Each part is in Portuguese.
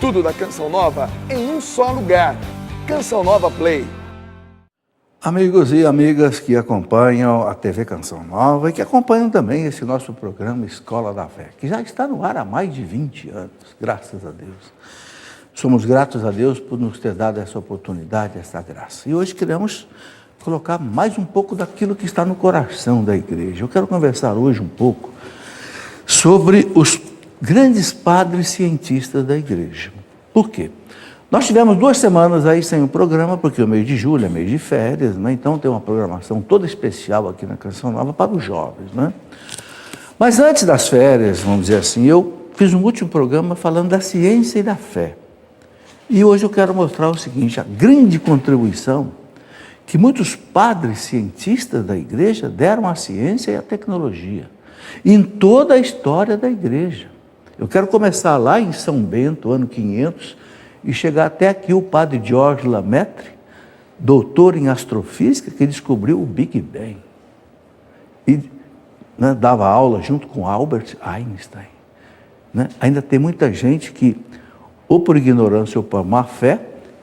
Tudo da Canção Nova em um só lugar. Canção Nova Play. Amigos e amigas que acompanham a TV Canção Nova e que acompanham também esse nosso programa Escola da Fé, que já está no ar há mais de 20 anos, graças a Deus. Somos gratos a Deus por nos ter dado essa oportunidade, essa graça. E hoje queremos colocar mais um pouco daquilo que está no coração da igreja. Eu quero conversar hoje um pouco sobre os grandes padres cientistas da igreja. Por quê? Nós tivemos 2 semanas aí sem o programa, porque o mês de julho é mês de férias, né? Então tem uma programação toda especial aqui na Canção Nova para os jovens, né? Mas antes das férias, vamos dizer assim, eu fiz um último programa falando da ciência e da fé. E hoje eu quero mostrar o seguinte, a grande contribuição que muitos padres cientistas da igreja deram à ciência e à tecnologia, em toda a história da igreja. Eu quero começar lá em São Bento, ano 500, e chegar até aqui o padre Georges Lemaitre, doutor em astrofísica, que descobriu o Big Bang. E dava aula junto com Albert Einstein. Ainda tem muita gente que, ou por ignorância ou por má fé,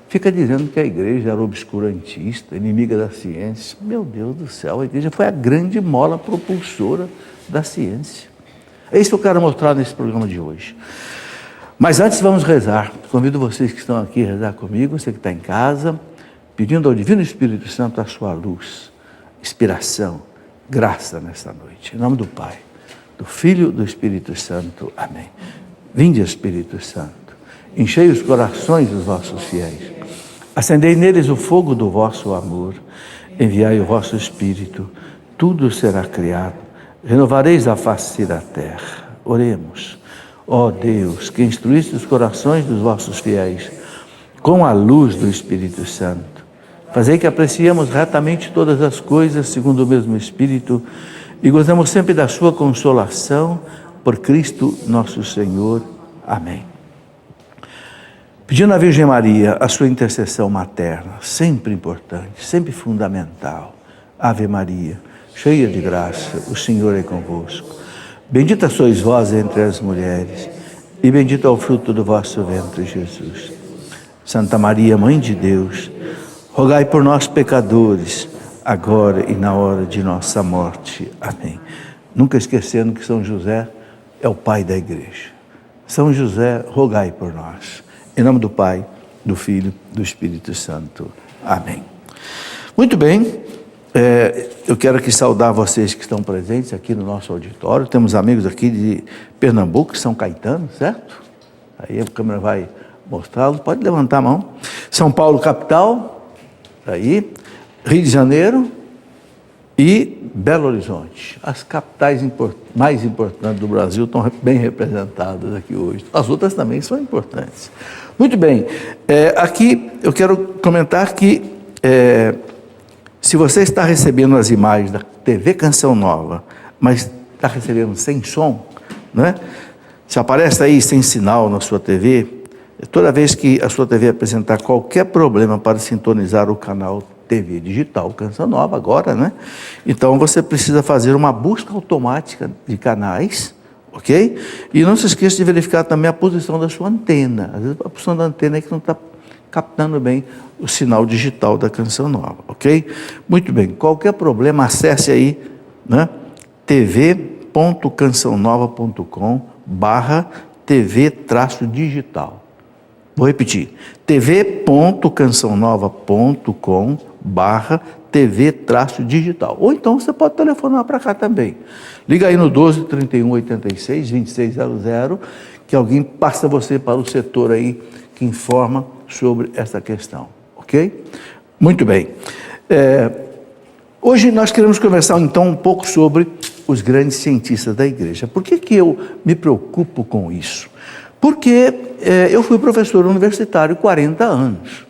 fica dizendo que a igreja era obscurantista, inimiga da ciência. Meu Deus do céu, a igreja foi a grande mola propulsora da ciência. É isso que eu quero mostrar nesse programa de hoje. Mas antes vamos rezar. Convido vocês que estão aqui a rezar comigo, você que está em casa, pedindo ao Divino Espírito Santo a sua luz, inspiração, graça nesta noite. Em nome do Pai, do Filho e do Espírito Santo. Amém. Vinde, Espírito Santo, enchei os corações dos vossos fiéis, acendei neles o fogo do vosso amor, enviai o vosso Espírito, tudo será criado, renovareis a face da terra. Oremos. Ó Deus, que instruíste os corações dos vossos fiéis com a luz do Espírito Santo, fazei que apreciemos retamente todas as coisas segundo o mesmo Espírito e gozemos sempre da sua consolação por Cristo nosso Senhor. Amém. Pedindo à Virgem Maria a sua intercessão materna, sempre importante, sempre fundamental. Ave Maria, cheia de graça, o Senhor é convosco. Bendita sois vós entre as mulheres, e bendito é o fruto do vosso ventre, Jesus. Santa Maria, Mãe de Deus, rogai por nós, pecadores, agora e na hora de nossa morte. Amém. Nunca esquecendo que São José é o pai da igreja. São José, rogai por nós. Em nome do Pai, do Filho, do Espírito Santo. Amém. Muito bem. Eu quero aqui saudar vocês que estão presentes aqui no nosso auditório. Temos amigos aqui de Pernambuco, São Caetano, certo? Aí a câmera vai mostrá-los. Pode levantar a mão. São Paulo, capital. Aí. Rio de Janeiro e Belo Horizonte. As capitais mais importantes do Brasil estão bem representadas aqui hoje. As outras também são importantes. Muito bem. Aqui eu quero comentar que se você está recebendo as imagens da TV Canção Nova, mas está recebendo sem som, né? Se aparece aí sem sinal na sua TV, toda vez que a sua TV apresentar qualquer problema para sintonizar o canal TV digital Canção Nova agora, né? Então você precisa fazer uma busca automática de canais, ok? E não se esqueça de verificar também a posição da sua antena. Às vezes a posição da antena é que não está captando bem o sinal digital da Canção Nova, ok? Muito bem, qualquer problema, acesse aí, né? tv.cançãonova.com/tv-digital. Vou repetir, tv.cançãonova.com/tv-digital. Ou então você pode telefonar para cá também. Liga aí no 12 31 86 2600, que alguém passa você para o setor aí que informa sobre essa questão, ok? Muito bem. Hoje nós queremos conversar então um pouco sobre os grandes cientistas da igreja. Por que eu me preocupo com isso? Porque eu fui professor universitário 40 anos,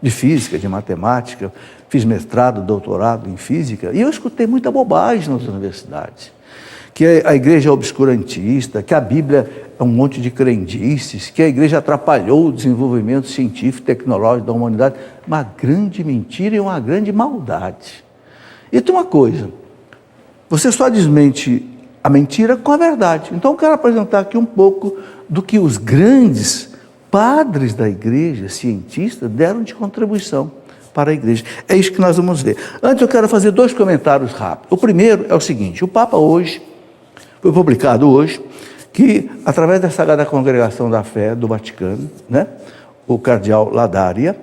de física, de matemática, fiz mestrado, doutorado em física, e eu escutei muita bobagem nas universidades. Que a igreja é obscurantista, que a Bíblia é um monte de crendices, que a igreja atrapalhou o desenvolvimento científico e tecnológico da humanidade. Uma grande mentira e uma grande maldade. E tem uma coisa, você só desmente a mentira com a verdade. Então eu quero apresentar aqui um pouco do que os grandes padres da igreja, cientistas, deram de contribuição para a igreja. É isso que nós vamos ver. Antes eu quero fazer 2 comentários rápidos. O primeiro é o seguinte: o Papa hoje, foi publicado hoje, que através da Sagrada Congregação da Fé do Vaticano, né, o cardeal Ladaria,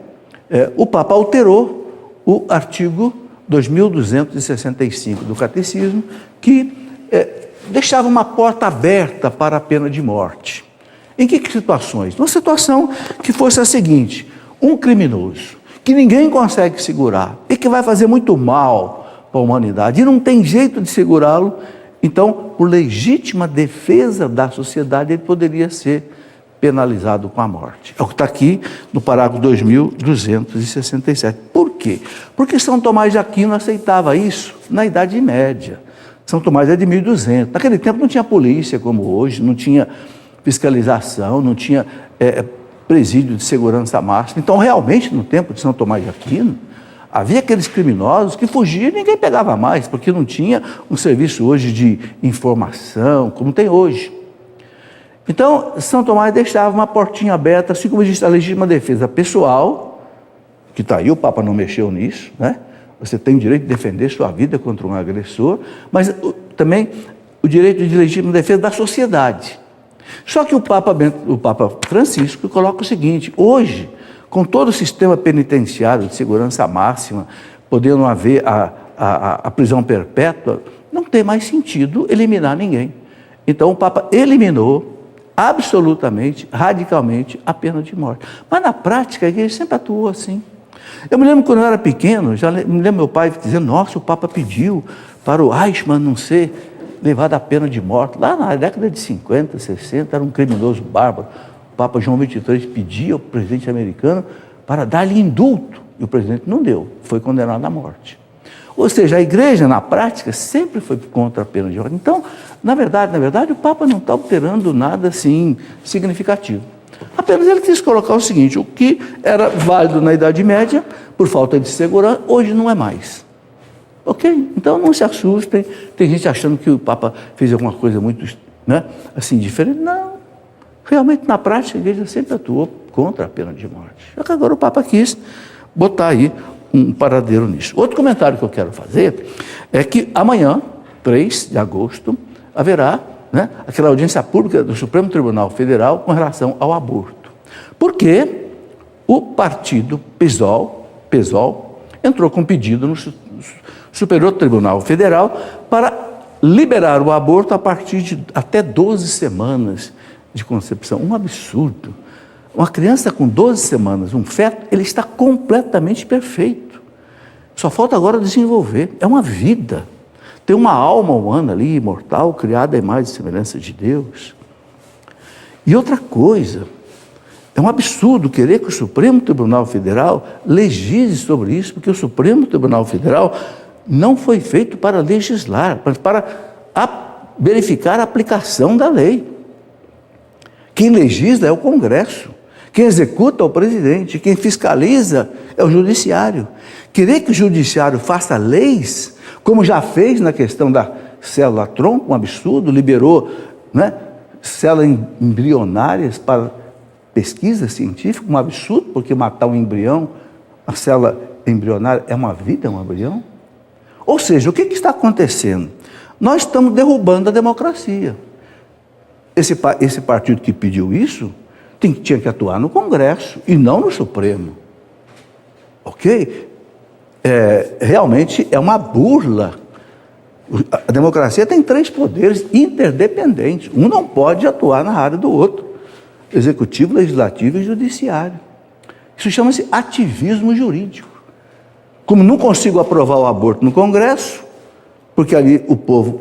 o Papa alterou o artigo 2265 do Catecismo, que deixava uma porta aberta para a pena de morte. Em que situações? Uma situação que fosse a seguinte: um criminoso que ninguém consegue segurar e que vai fazer muito mal para a humanidade e não tem jeito de segurá-lo, então, por legítima defesa da sociedade, ele poderia ser penalizado com a morte. É o que está aqui no parágrafo 2267. Por quê? Porque São Tomás de Aquino aceitava isso na Idade Média. São Tomás é de 1200. Naquele tempo não tinha polícia como hoje, não tinha fiscalização, não tinha presídio de segurança máxima. Então, realmente, no tempo de São Tomás de Aquino, havia aqueles criminosos que fugiam e ninguém pegava mais, porque não tinha um serviço hoje de informação, como tem hoje. Então, São Tomás deixava uma portinha aberta, assim como existe a legítima defesa pessoal, que está aí, o Papa não mexeu nisso, né? Você tem o direito de defender sua vida contra um agressor, mas também o direito de legítima defesa da sociedade. Só que o Papa Francisco coloca o seguinte: hoje, com todo o sistema penitenciário de segurança máxima, podendo haver a prisão perpétua, não tem mais sentido eliminar ninguém. Então o Papa eliminou absolutamente, radicalmente, a pena de morte. Mas na prática a igreja sempre atuou assim. Eu me lembro quando eu era pequeno, me lembro meu pai dizendo: nossa, o Papa pediu para o Eichmann não ser levado à pena de morte. Lá na década de 50, 60, era um criminoso bárbaro. O Papa João XXIII pedia ao presidente americano para dar-lhe indulto, e o presidente não deu, foi condenado à morte. Ou seja, a igreja, na prática, sempre foi contra a pena de morte. Então, na verdade, o Papa não está alterando nada assim significativo. Apenas ele quis colocar o seguinte: o que era válido na Idade Média, por falta de segurança, hoje não é mais. Ok? Então não se assustem. Tem gente achando que o Papa fez alguma coisa muito, né, assim, diferente. Não. Realmente, na prática, a igreja sempre atuou contra a pena de morte. Só que agora o Papa quis botar aí um paradeiro nisso. Outro comentário que eu quero fazer é que amanhã, 3 de agosto, haverá, né, aquela audiência pública do Supremo Tribunal Federal com relação ao aborto. Porque o partido PSOL entrou com um pedido no Superior Tribunal Federal para liberar o aborto a partir de até 12 semanas de concepção. Um absurdo. Uma criança com 12 semanas, um feto, ele está completamente perfeito. Só falta agora desenvolver. É uma vida. Tem uma alma humana ali, imortal, criada à imagem e semelhança de Deus. E outra coisa, é um absurdo querer que o Supremo Tribunal Federal legisle sobre isso, porque o Supremo Tribunal Federal não foi feito para legislar, mas para verificar a aplicação da lei. Quem legisla é o Congresso, quem executa é o presidente, quem fiscaliza é o judiciário. Querer que o judiciário faça leis, como já fez na questão da célula-tronco, um absurdo, liberou, né, células embrionárias para pesquisa científica, um absurdo, porque matar um embrião, a célula embrionária é uma vida, é um embrião. Ou seja, o que está acontecendo? Nós estamos derrubando a democracia. Esse partido que pediu isso tinha que atuar no Congresso e não no Supremo. Ok? Realmente é uma burla. A democracia tem 3 poderes interdependentes. Um não pode atuar na área do outro: executivo, legislativo e judiciário. Isso chama-se ativismo jurídico. Como não consigo aprovar o aborto no Congresso, porque ali o povo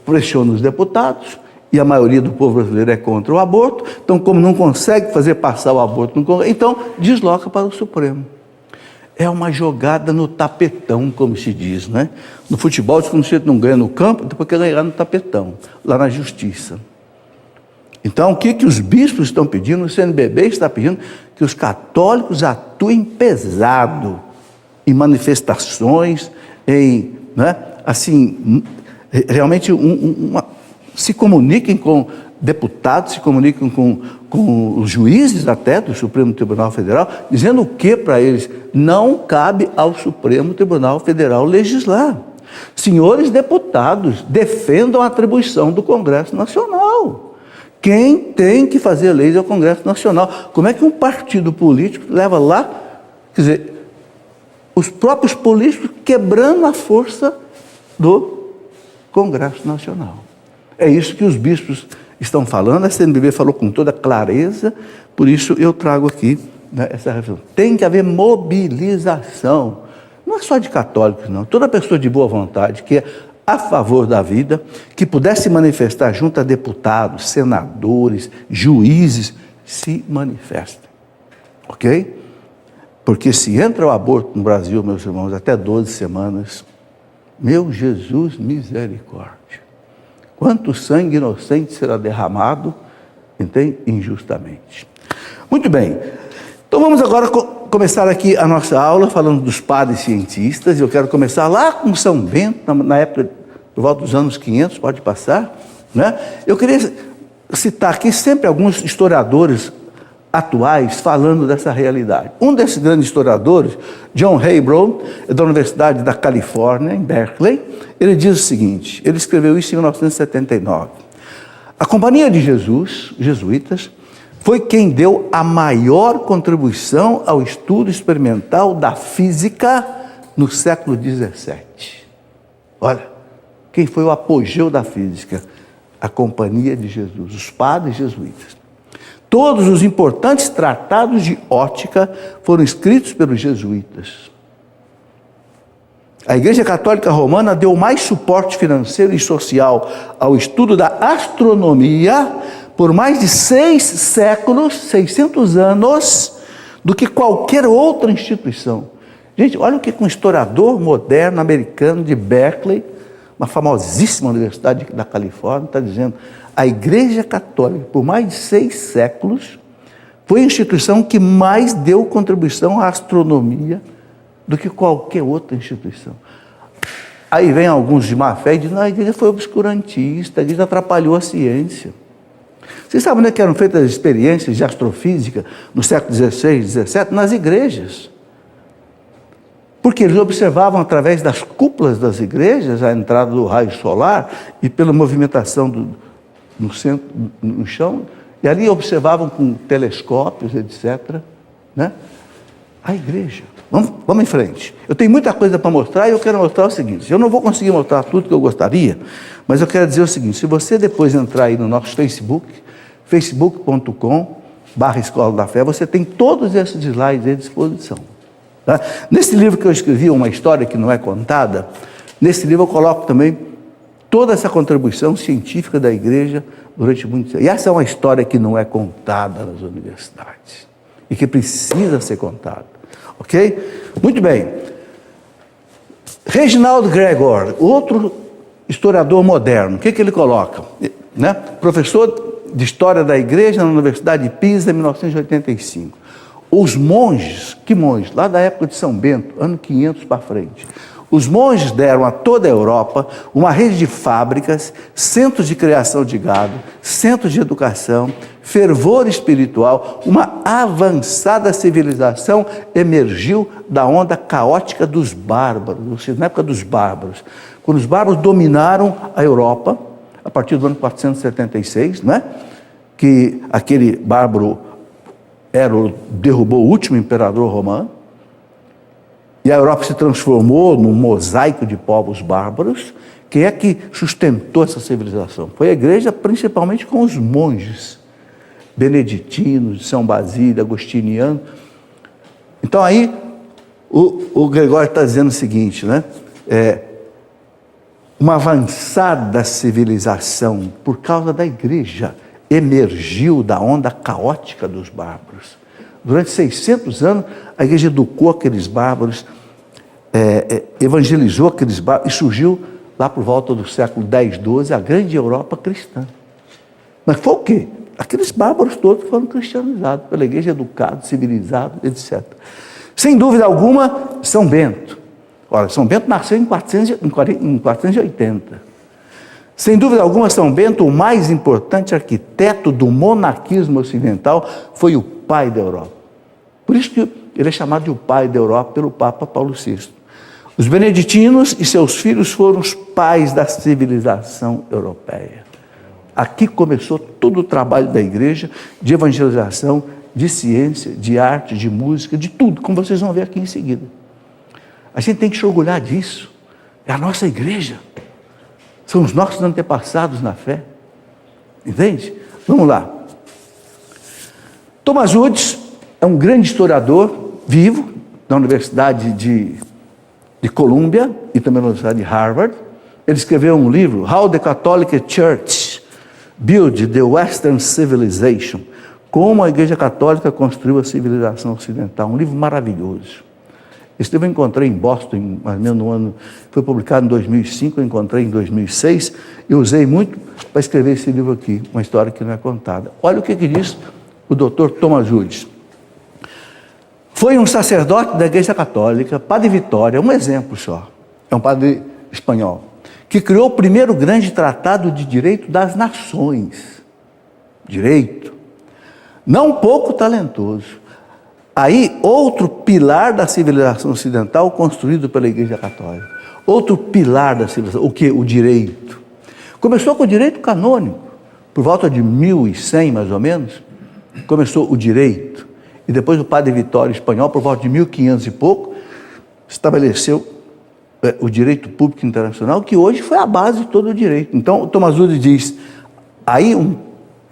pressiona os deputados, e a maioria do povo brasileiro é contra o aborto, então como não consegue fazer passar o aborto no Congresso, então desloca para o Supremo. É uma jogada no tapetão, como se diz, né? No futebol, quando você não ganha no campo, depois quer ganhar no tapetão, lá na justiça. Então, o que os bispos estão pedindo? O CNBB está pedindo que os católicos atuem pesado em manifestações, realmente se comuniquem com deputados se comunicam com os juízes até do Supremo Tribunal Federal, dizendo o que para eles? Não cabe ao Supremo Tribunal Federal legislar. Senhores deputados, defendam a atribuição do Congresso Nacional. Quem tem que fazer leis é o Congresso Nacional. Como é que um partido político leva lá, quer dizer, os próprios políticos quebrando a força do Congresso Nacional? É isso que os bispos estão falando, a CNBB falou com toda clareza, por isso eu trago aqui, né, essa reflexão. Tem que haver mobilização, não é só de católicos, não. Toda pessoa de boa vontade que é a favor da vida, que pudesse manifestar junto a deputados, senadores, juízes, se manifestem, ok? Porque se entra o aborto no Brasil, meus irmãos, até 12 semanas, meu Jesus, misericórdia. Quanto sangue inocente será derramado, entende? Injustamente. Muito bem. Então vamos agora começar aqui a nossa aula falando dos padres cientistas. Eu quero começar lá com São Bento, na época, por volta dos anos 500, pode passar, né? Eu queria citar aqui sempre alguns historiadores atuais falando dessa realidade. Um desses grandes historiadores, John Hebron, da Universidade da Califórnia, em Berkeley, ele diz o seguinte, ele escreveu isso em 1979. A Companhia de Jesus, jesuítas, foi quem deu a maior contribuição ao estudo experimental da física no século XVII. Olha, quem foi o apogeu da física? A Companhia de Jesus, os padres jesuítas. Todos os importantes tratados de ótica foram escritos pelos jesuítas. A Igreja Católica Romana deu mais suporte financeiro e social ao estudo da astronomia por mais de 6 séculos, 600 anos, do que qualquer outra instituição. Gente, olha o que um historiador moderno americano de Berkeley, uma famosíssima universidade da Califórnia, está dizendo. A Igreja Católica, por mais de 6 séculos, foi a instituição que mais deu contribuição à astronomia do que qualquer outra instituição. Aí vem alguns de má fé e dizem, a Igreja foi obscurantista, a Igreja atrapalhou a ciência. Vocês sabem onde é que eram feitas as experiências de astrofísica no século XVI, XVII? Nas igrejas. Porque eles observavam através das cúpulas das igrejas a entrada do raio solar e pela movimentação no centro, no chão, e ali observavam com telescópios, etc. Né? A igreja. Vamos em frente. Eu tenho muita coisa para mostrar e eu quero mostrar o seguinte. Eu não vou conseguir mostrar tudo que eu gostaria, mas eu quero dizer o seguinte. Se você depois entrar aí no nosso Facebook, facebook.com/Escola da Fé, você tem todos esses slides à disposição. Tá? Nesse livro que eu escrevi, Uma História que Não É Contada, nesse livro eu coloco também toda essa contribuição científica da igreja durante muito tempo. E essa é uma história que não é contada nas universidades e que precisa ser contada. Ok? Muito bem. Reginald Gregor, outro historiador moderno, o que ele coloca? Né? Professor de História da Igreja na Universidade de Pisa, em 1985. Os monges, que monges? Lá da época de São Bento, ano 500 para frente. Os monges deram a toda a Europa uma rede de fábricas, centros de criação de gado, centros de educação, fervor espiritual, uma avançada civilização emergiu da onda caótica dos bárbaros, ou seja, na época dos bárbaros, quando os bárbaros dominaram a Europa, a partir do ano 476, né? Que aquele bárbaro derrubou o último imperador romano, e a Europa se transformou num mosaico de povos bárbaros. Quem é que sustentou essa civilização? Foi a igreja, principalmente com os monges beneditinos, de São Basílio, agostiniano. Então aí, o Gregório está dizendo o seguinte, né? Uma avançada civilização, por causa da igreja, emergiu da onda caótica dos bárbaros. Durante 600 anos, a igreja educou aqueles bárbaros, evangelizou aqueles bárbaros, e surgiu lá por volta do século X, XII, a grande Europa cristã. Mas foi o quê? Aqueles bárbaros todos foram cristianizados pela igreja, educados, civilizados, etc. Sem dúvida alguma, São Bento. Olha, São Bento nasceu em 480. Sem dúvida alguma, São Bento, o mais importante arquiteto do monarquismo ocidental, foi o pai da Europa. Por isso que ele é chamado de o pai da Europa pelo Papa Paulo VI. Os beneditinos e seus filhos foram os pais da civilização europeia. Aqui começou todo o trabalho da igreja de evangelização, de ciência, de arte, de música, de tudo, como vocês vão ver aqui em seguida. A gente tem que se orgulhar disso. É a nossa igreja. São os nossos antepassados na fé. Entende? Vamos lá. Thomas Woods é um grande historiador vivo da Universidade de Columbia e também da Universidade de Harvard. Ele escreveu um livro, How the Catholic Church Built the Western Civilization. Como a Igreja Católica construiu a civilização ocidental. Um livro maravilhoso. Esse livro eu encontrei em Boston, mais ou menos no ano, foi publicado em 2005, eu encontrei em 2006, e usei muito para escrever esse livro aqui, uma história que não é contada. Olha o que diz o Dr. Thomas Woods. Foi um sacerdote da Igreja Católica, Padre Vitória, um exemplo só, é um padre espanhol, que criou o primeiro grande tratado de direito das nações. Direito. Não pouco talentoso. Aí, outro pilar da civilização ocidental construído pela Igreja Católica. Outro pilar da civilização, o que? O direito. Começou com o direito canônico, por volta de 1100, mais ou menos, começou o direito. E depois o Padre Vitória espanhol, por volta de 1500 e pouco, estabeleceu o direito público internacional, que hoje foi a base de todo o direito. Então, o Thomas Woods diz, aí um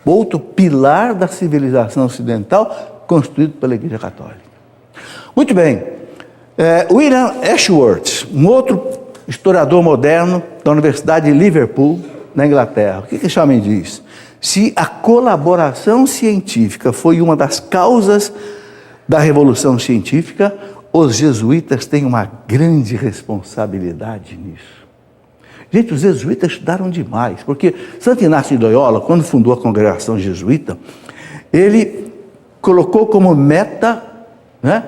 outro pilar da civilização ocidental construído pela Igreja Católica. Muito bem. William Ashworth, um outro historiador moderno da Universidade de Liverpool, na Inglaterra. O que esse homem diz? Se a colaboração científica foi uma das causas da Revolução Científica, os jesuítas têm uma grande responsabilidade nisso. Gente, os jesuítas estudaram demais, porque Santo Inácio de Loyola, quando fundou a congregação jesuíta, ele colocou como meta, né,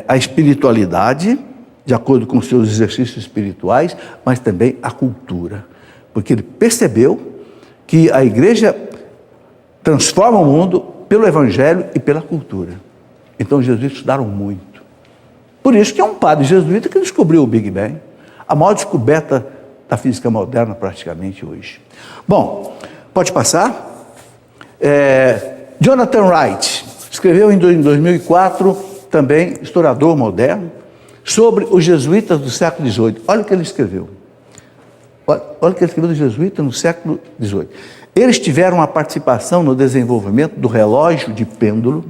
a espiritualidade, de acordo com os seus exercícios espirituais, mas também a cultura. Porque ele percebeu que a igreja transforma o mundo pelo evangelho e pela cultura. Então os jesuítas estudaram muito. Por isso que é um padre jesuíta que descobriu o Big Bang, a maior descoberta da física moderna praticamente hoje. Bom, pode passar. Jonathan Wright escreveu em 2004, também historiador moderno, sobre os jesuítas do século XVIII. Olha o que ele escreveu. Olha o que ele escreveu dos jesuítas no século XVIII. Eles tiveram uma participação no desenvolvimento do relógio de pêndulo,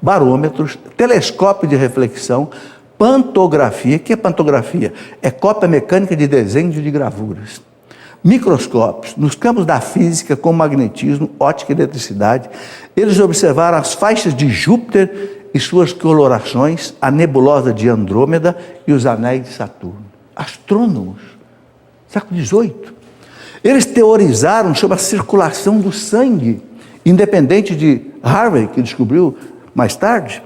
barômetros, telescópio de reflexão, pantografia. O que é pantografia? É cópia mecânica de desenhos e de gravuras. Microscópios, nos campos da física, como magnetismo, ótica e eletricidade, eles observaram as faixas de Júpiter e suas colorações, a nebulosa de Andrômeda e os anéis de Saturno. Astrônomos, século XVIII. Eles teorizaram sobre a circulação do sangue, independente de Harvey, que descobriu mais tarde,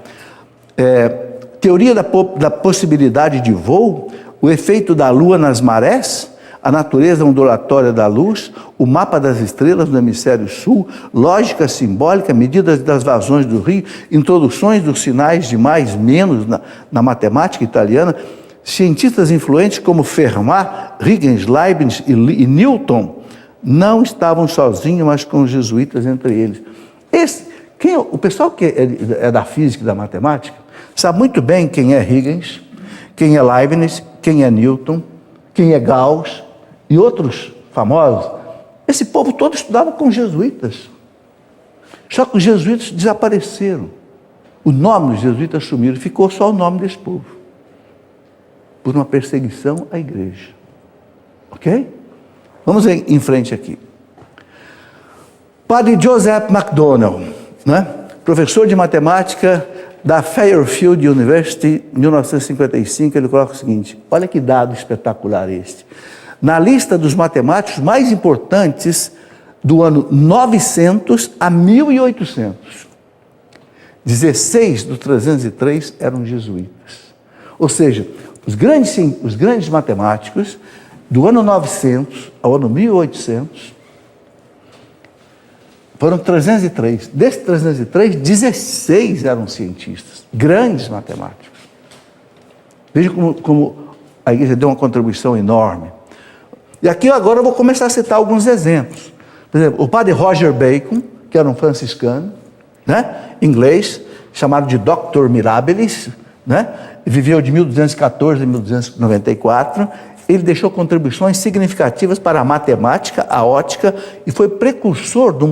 teoria da possibilidade de voo, o efeito da lua nas marés, a natureza ondulatória da luz, o mapa das estrelas no hemisfério sul, lógica simbólica, medidas das vazões do rio, introduções dos sinais de mais menos na matemática italiana. Cientistas influentes como Fermat, Huygens, Leibniz e Newton não estavam sozinhos, mas com os jesuítas entre eles. O pessoal que é da física e da matemática sabe muito bem quem é Huygens, quem é Leibniz, quem é Newton, quem é Gauss e outros famosos. Esse povo todo estudava com os jesuítas. Só que os jesuítas desapareceram. O nome dos jesuítas sumiram, ficou só o nome desse povo. Por uma perseguição à igreja. Ok? Vamos em frente aqui. Padre Joseph MacDonald, né? Professor de matemática da Fairfield University, em 1955, ele coloca o seguinte, olha que dado espetacular este. Na lista dos matemáticos mais importantes do ano 900 a 1800, 16 dos 303 eram jesuítas. Ou seja, os grandes matemáticos Do ano 900 ao ano 1800, foram 303. Desses 303, 16 eram cientistas, grandes matemáticos. Veja como a igreja deu uma contribuição enorme. E aqui agora eu vou começar a citar alguns exemplos. Por exemplo, o padre Roger Bacon, que era um franciscano, né, inglês, chamado de Dr. Mirabilis, né, viveu de 1214 a 1294. Ele deixou contribuições significativas para a matemática, a ótica, e foi precursor do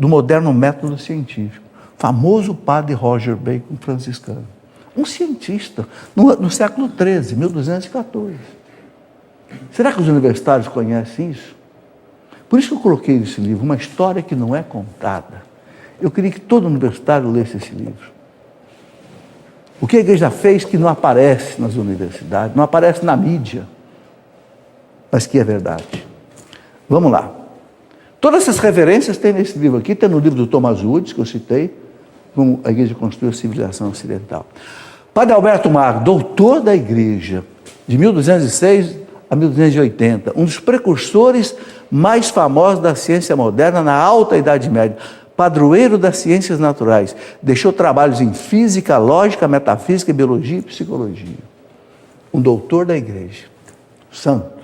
moderno método científico. Famoso padre Roger Bacon, franciscano. Um cientista, no século XIII, 1214. Será que os universitários conhecem isso? Por isso que eu coloquei nesse livro, uma história que não é contada. Eu queria que todo universitário lesse esse livro. O que a igreja fez que não aparece nas universidades, não aparece na mídia, mas que é verdade. Vamos lá. Todas essas referências tem nesse livro aqui, tem no livro do Thomas Woods, que eu citei, como a igreja construiu a civilização ocidental. Padre Alberto Magno, doutor da igreja, de 1206 a 1280, um dos precursores mais famosos da ciência moderna na alta Idade Média, padroeiro das ciências naturais, deixou trabalhos em física, lógica, metafísica, biologia e psicologia. Um doutor da igreja, santo.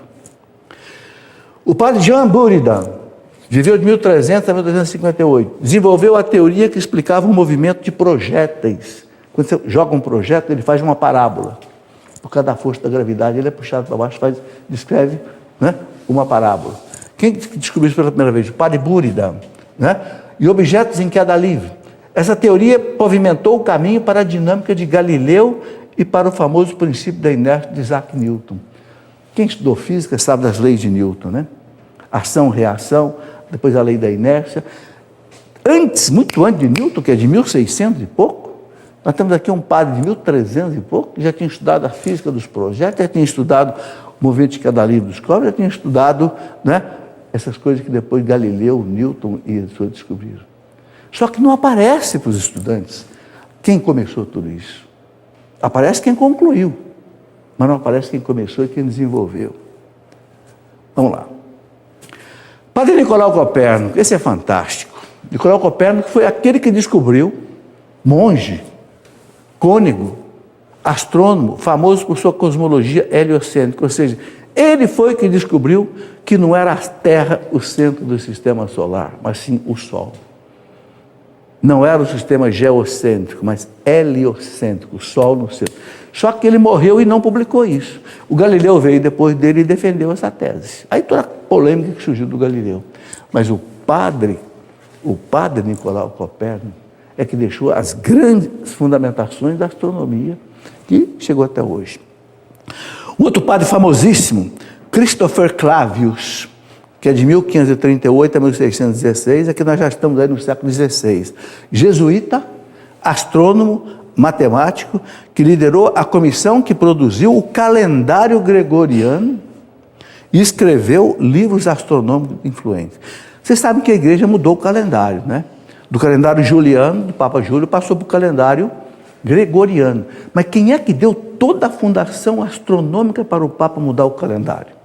O padre Jean Buridan viveu de 1300 a 1258, desenvolveu a teoria que explicava o movimento de projéteis. Quando você joga um projétil, ele faz uma parábola. Por causa da força da gravidade, ele é puxado para baixo, descreve, né, uma parábola. Quem descobriu isso pela primeira vez? O padre Buridan, né? E objetos em queda livre. Essa teoria pavimentou o caminho para a dinâmica de Galileu e para o famoso princípio da inércia de Isaac Newton. Quem estudou física sabe das leis de Newton, né? Ação, reação, depois a lei da inércia. Muito antes de Newton, que é de 1600 e pouco, nós temos aqui um padre de 1300 e pouco, que já tinha estudado a física dos projetos, já tinha estudado o movimento de queda livre dos corpos, já tinha estudado, né, essas coisas que depois Galileu, Newton e as pessoas descobriram. Só que não aparece para os estudantes quem começou tudo isso. Aparece quem concluiu, mas não aparece quem começou e quem desenvolveu. Vamos lá. Padre Nicolau Copérnico, esse é fantástico. Nicolau Copérnico foi aquele que descobriu, monge, cônego, astrônomo, famoso por sua cosmologia heliocêntrica, ou seja, ele foi que descobriu que não era a Terra o centro do sistema solar, mas sim o Sol. Não era o sistema geocêntrico, mas heliocêntrico, o Sol no centro. Só que ele morreu e não publicou isso. O Galileu veio depois dele e defendeu essa tese. Aí toda a polêmica que surgiu do Galileu. Mas o padre Nicolau Copérnico é que deixou as grandes fundamentações da astronomia que chegou até hoje. Um outro padre famosíssimo, Christopher Clavius, que é de 1538 a 1616, aqui nós já estamos aí no século XVI. Jesuíta, astrônomo, matemático, que liderou a comissão que produziu o calendário gregoriano e escreveu livros astronômicos influentes. Vocês sabem que a igreja mudou o calendário, né? Do calendário juliano, do Papa Júlio, passou para o calendário gregoriano. Mas quem é que deu toda a fundação astronômica para o Papa mudar o calendário?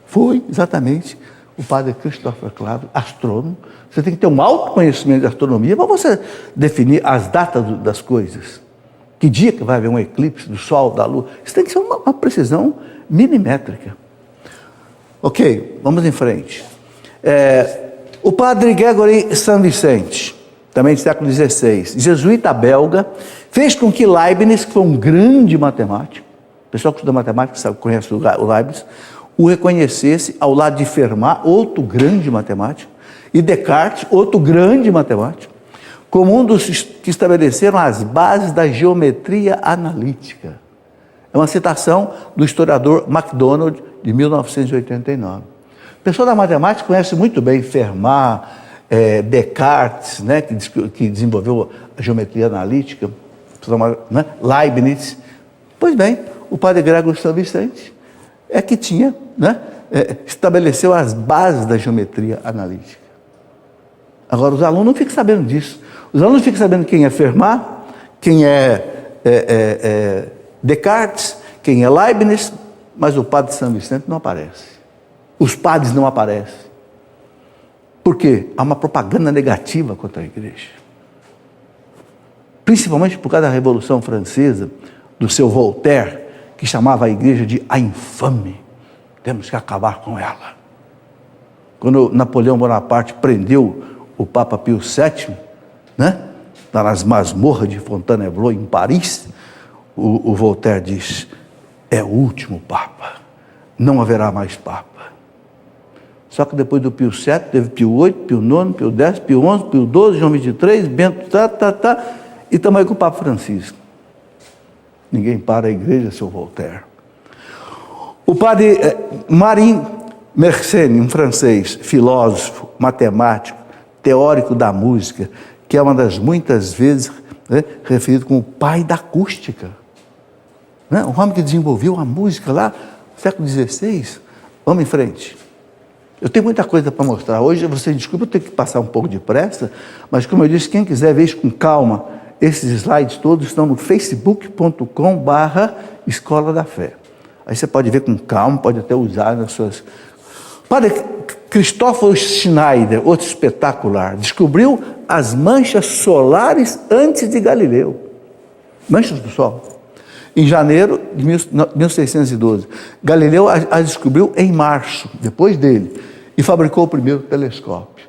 Foi exatamente o padre Christopher Clavius, astrônomo. Você tem que ter um alto conhecimento de astronomia para você definir as datas das coisas. Que dia que vai haver um eclipse do Sol, da Lua? Isso tem que ser uma precisão milimétrica. Ok, vamos em frente. O padre Gregory Saint Vicente, também do século XVI, jesuíta belga, fez com que Leibniz, que foi um grande matemático, o pessoal que estuda matemática sabe, conhece o Leibniz, o reconhecesse ao lado de Fermat, outro grande matemático, e Descartes, outro grande matemático, como um dos que estabeleceram as bases da geometria analítica. É uma citação do historiador MacDonald, de 1989. O pessoal da matemática conhece muito bem Fermat, Descartes, né, que desenvolveu a geometria analítica, né, Leibniz. Pois bem, o padre Gregory Saint Vicente é que tinha, né, estabeleceu as bases da geometria analítica. Agora, os alunos não ficam sabendo disso. Os alunos ficam sabendo quem é Fermat, quem é Descartes, quem é Leibniz, mas o padre São Vicente não aparece. Os padres não aparecem. Por quê? Há uma propaganda negativa contra a igreja. Principalmente por causa da Revolução Francesa, do seu Voltaire, que chamava a igreja de a infame. Temos que acabar com ela. Quando Napoleão Bonaparte prendeu o Papa Pio VII, né? Nas masmorras de Fontainebleau, em Paris, o Voltaire diz: é o último Papa, não haverá mais Papa. Só que depois do Pio VII, teve Pio VIII, Pio IX, Pio X, Pio XI, Pio XII, João XXIII, Bento, e também com o Papa Francisco. Ninguém para a igreja, seu Voltaire. O padre Marin Mersenne, um francês, filósofo, matemático, teórico da música, que é uma das muitas vezes referido como o pai da acústica. Né? Um homem que desenvolveu a música lá no século XVI. Vamos em frente. Eu tenho muita coisa para mostrar. Hoje, você desculpa, eu tenho que passar um pouco de pressa, mas como eu disse, quem quiser ver isso com calma, esses slides todos estão no facebook.com/Escola da Fé. Aí você pode ver com calma, pode até usar nas suas... Padre Christopher Schneider, outro espetacular, descobriu as manchas solares antes de Galileu. Manchas do Sol. Em janeiro de 1612. Galileu as descobriu em março, depois dele, e fabricou o primeiro telescópio.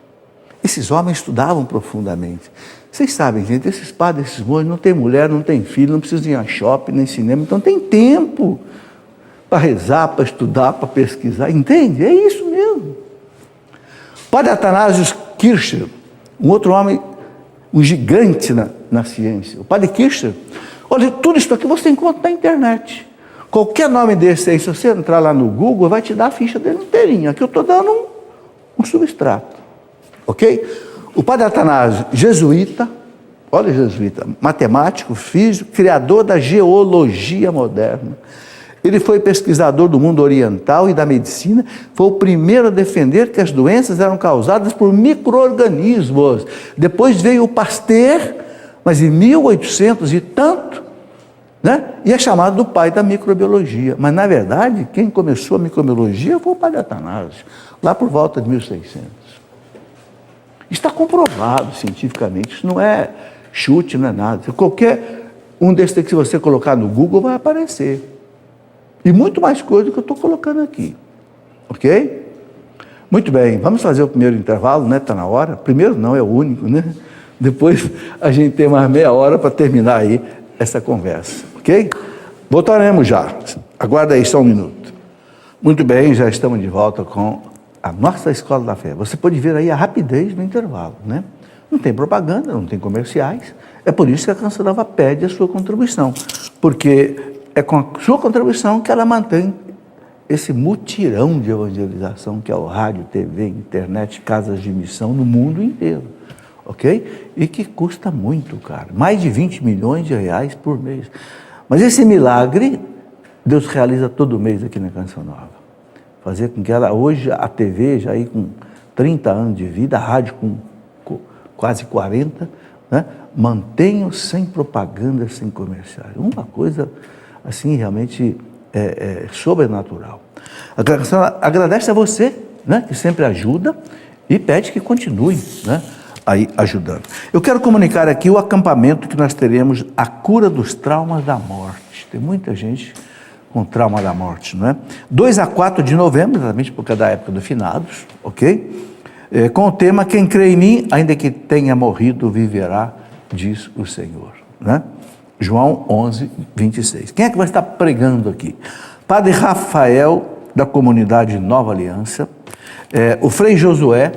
Esses homens estudavam profundamente. Vocês sabem, gente, esses padres, esses monges, não tem mulher, não tem filho, não precisam ir a shopping, nem cinema, então tem tempo para rezar, para estudar, para pesquisar, entende? É isso mesmo. Padre Athanasius Kircher, um outro homem, um gigante na ciência. O padre Kircher, olha, tudo isso aqui você encontra na internet. Qualquer nome desse aí, se você entrar lá no Google, vai te dar a ficha dele inteirinha. Aqui eu estou dando um substrato. Ok? O padre Athanasius, jesuíta, olha jesuíta, matemático, físico, criador da geologia moderna. Ele foi pesquisador do mundo oriental e da medicina, foi o primeiro a defender que as doenças eram causadas por micro-organismos. Depois veio o Pasteur, mas em 1800 e tanto, né? E é chamado do pai da microbiologia. Mas, na verdade, quem começou a microbiologia foi o padre Athanasius, lá por volta de 1600. Está comprovado cientificamente, isso não é chute, não é nada. Qualquer um desses que você colocar no Google vai aparecer. E muito mais coisa do que eu estou colocando aqui. Ok? Muito bem, vamos fazer o primeiro intervalo, né? Está na hora. Primeiro não, é o único, né? Depois a gente tem mais meia hora para terminar aí essa conversa. Ok? Voltaremos já. Aguarda aí só um minuto. Muito bem, já estamos de volta com a nossa Escola da Fé. Você pode ver aí a rapidez do intervalo, né? Não tem propaganda, não tem comerciais. É por isso que a Canção Nova pede a sua contribuição. Porque é com a sua contribuição que ela mantém esse mutirão de evangelização que é o rádio, TV, internet, casas de missão no mundo inteiro, ok? E que custa muito, cara, mais de 20 milhões de reais por mês. Mas esse milagre, Deus realiza todo mês aqui na Canção Nova. Fazer com que ela, hoje, a TV já aí com 30 anos de vida, a rádio com quase 40, né? Mantenha sem propaganda, sem comerciais. Uma coisa assim, realmente sobrenatural. A canção agradece a você, né, que sempre ajuda e pede que continue, né, aí ajudando. Eu quero comunicar aqui o acampamento que nós teremos, a cura dos traumas da morte. Tem muita gente com trauma da morte, não é? 2 a 4 de novembro, exatamente por causa da época dos finados, ok? Com o tema, quem crê em mim, ainda que tenha morrido, viverá, diz o Senhor, né? João 11, 26. Quem é que vai estar pregando aqui? Padre Rafael, da comunidade Nova Aliança, o Frei Josué,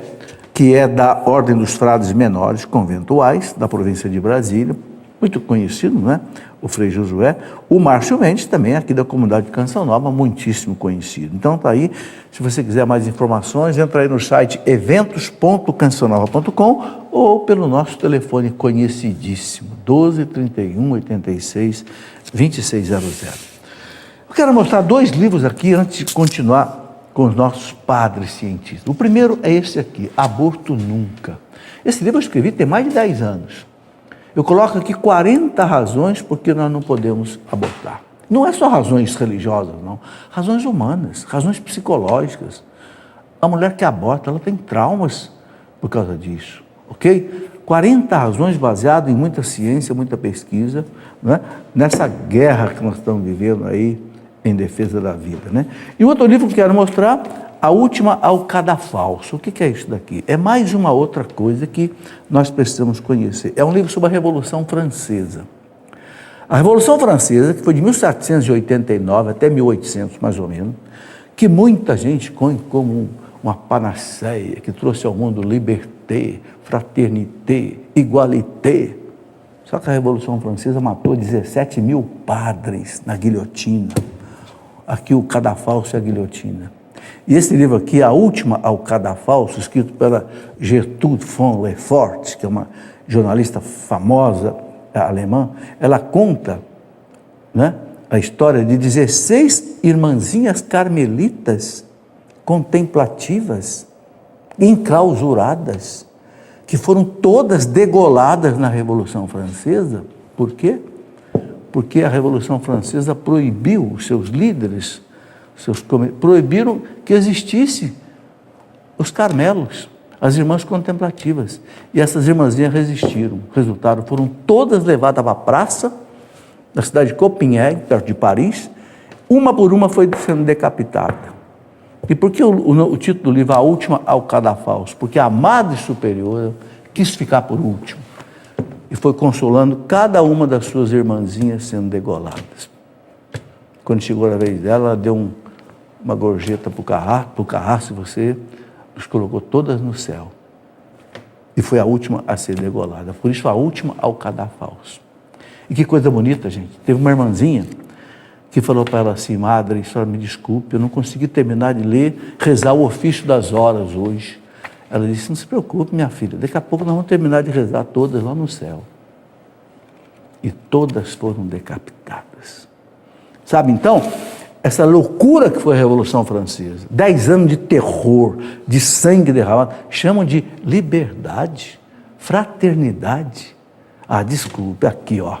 que é da Ordem dos Frades Menores Conventuais, da província de Brasília, muito conhecido, não é? O Frei Josué. O Márcio Mendes, também aqui da comunidade de Canção Nova, muitíssimo conhecido. Então tá aí, se você quiser mais informações, entra aí no site eventos.cancionova.com ou pelo nosso telefone conhecidíssimo, 12 31 86 2600. Eu quero mostrar 2 livros aqui antes de continuar com os nossos padres cientistas. O primeiro é esse aqui, Aborto Nunca. Esse livro eu escrevi tem mais de 10 anos. Eu coloco aqui 40 razões por que nós não podemos abortar. Não é só razões religiosas, não. Razões humanas, razões psicológicas. A mulher que aborta, ela tem traumas por causa disso, ok? 40 razões baseadas em muita ciência, muita pesquisa, né? Nessa guerra que nós estamos vivendo aí em defesa da vida, né? E outro livro que eu quero mostrar, A Última ao Cadafalso. O que é isso daqui? É mais uma outra coisa que nós precisamos conhecer. É um livro sobre a Revolução Francesa. A Revolução Francesa, que foi de 1789 até 1800, mais ou menos, que muita gente põe como uma panaceia, que trouxe ao mundo liberté, fraternité, igualité. Só que a Revolução Francesa matou 17 mil padres na guilhotina. Aqui o cadafalso é a guilhotina. E esse livro aqui, A Última ao Cadafalso, escrito pela Gertrude von Lefort, que é uma jornalista famosa alemã, ela conta, né, a história de 16 irmãzinhas carmelitas contemplativas, enclausuradas, que foram todas degoladas na Revolução Francesa. Por quê? Porque a Revolução Francesa proibiu os seus líderes, proibiram que existisse os carmelos, as irmãs contemplativas. E essas irmãzinhas resistiram. O resultado, foram todas levadas para a praça, na cidade de Copenhague, perto de Paris. Uma por uma foi sendo decapitada. E por que o título do livro, A Última ao Cadafalso? Porque a Madre Superiora quis ficar por último. E foi consolando cada uma das suas irmãzinhas sendo degoladas. Quando chegou a vez dela, ela deu uma gorjeta para o carrasco, e você os colocou todas no céu. E foi a última a ser degolada. Por isso, a última ao cadafalso. E que coisa bonita, gente. Teve uma irmãzinha que falou para ela assim: Madre, a senhora me desculpe, eu não consegui terminar de rezar o ofício das horas hoje. Ela disse: não se preocupe, minha filha, daqui a pouco nós vamos terminar de rezar todas lá no céu. E todas foram decapitadas. Sabe, então, essa loucura que foi a Revolução Francesa, 10 anos de terror, de sangue derramado, chamam de liberdade, fraternidade. Ah, desculpe, aqui, ó.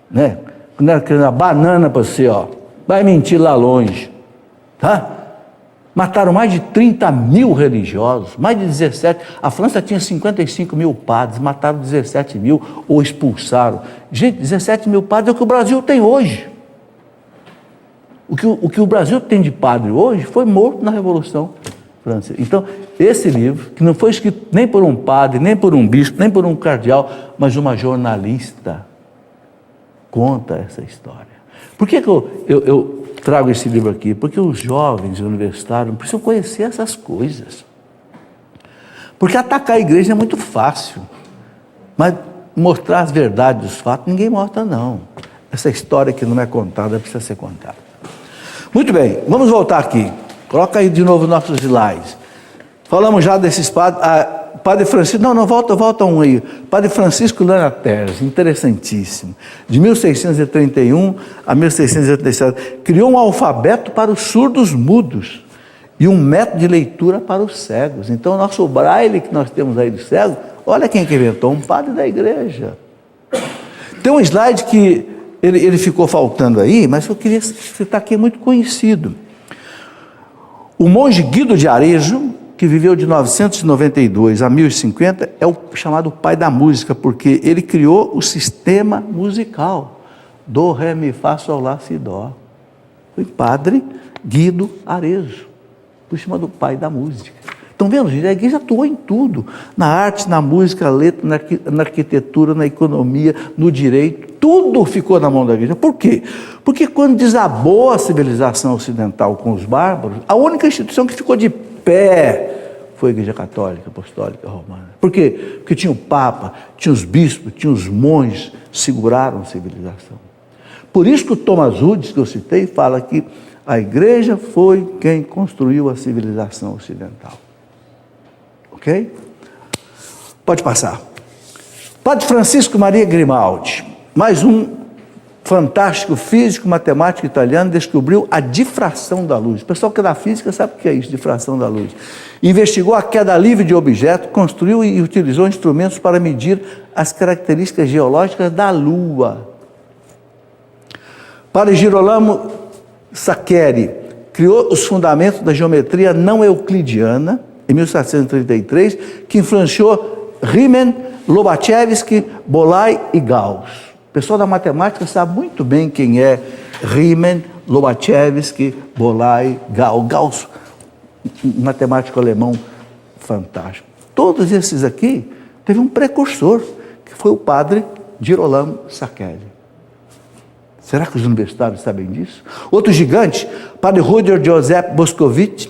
Né? Quando era querendo a banana para você, ó, vai mentir lá longe, tá? Mataram mais de 30 mil religiosos, mais de 17, a França tinha 55 mil padres, mataram 17 mil ou expulsaram. Gente, 17 mil padres é o que o Brasil tem hoje. O que o Brasil tem de padre hoje foi morto na Revolução Francesa. Então, esse livro, que não foi escrito nem por um padre, nem por um bispo, nem por um cardeal, mas uma jornalista, conta essa história. Por que eu trago esse livro aqui? Porque os jovens universitários precisam conhecer essas coisas. Porque atacar a igreja é muito fácil, mas mostrar as verdades dos fatos, ninguém mostra, não. Essa história que não é contada precisa ser contada. Muito bem, vamos voltar aqui. Coloca aí de novo nossos slides. Falamos já desses padres. Padre Francisco, volta um aí. Padre Francisco Lanaterres, interessantíssimo. De 1631 a 1687, criou um alfabeto para os surdos mudos e um método de leitura para os cegos. Então, o nosso braille que nós temos aí de cego, olha quem que inventou, um padre da igreja. Tem um slide que ele ficou faltando aí, mas eu queria citar aqui, é muito conhecido. O monge Guido de Arezzo, que viveu de 992 a 1050, é o chamado pai da música, porque ele criou o sistema musical. Do, ré, mi, fá, sol, lá, si, dó. Foi padre Guido Arezzo, foi chamado pai da música. Estão vendo, gente? A igreja atuou em tudo, na arte, na música, na letra, na arquitetura, na economia, no direito, tudo ficou na mão da igreja. Por quê? Porque quando desabou a civilização ocidental com os bárbaros, a única instituição que ficou de pé foi a Igreja Católica, Apostólica, Romana. Por quê? Porque tinha o Papa, tinha os bispos, tinha os monges, seguraram a civilização. Por isso que o Thomas Woods, que eu citei, fala que a igreja foi quem construiu a civilização ocidental. Ok? Pode passar. Padre Francisco Maria Grimaldi, mais um fantástico físico, matemático italiano, descobriu a difração da luz. O pessoal que é da física sabe o que é isso, difração da luz. Investigou a queda livre de objetos, construiu e utilizou instrumentos para medir as características geológicas da Lua. Padre Girolamo Saccheri criou os fundamentos da geometria não euclidiana, em 1733, que influenciou Riemann, Lobachevsky, Boolay e Gauss. O pessoal da matemática sabe muito bem quem é Riemann, Lobachevsky, Boolay, Gauss. Gauss, um matemático alemão fantástico. Todos esses aqui teve um precursor, que foi o padre Girolamo Saccheri. Será que os universitários sabem disso? Outro gigante, padre Rudyard Joseph Moscovitch,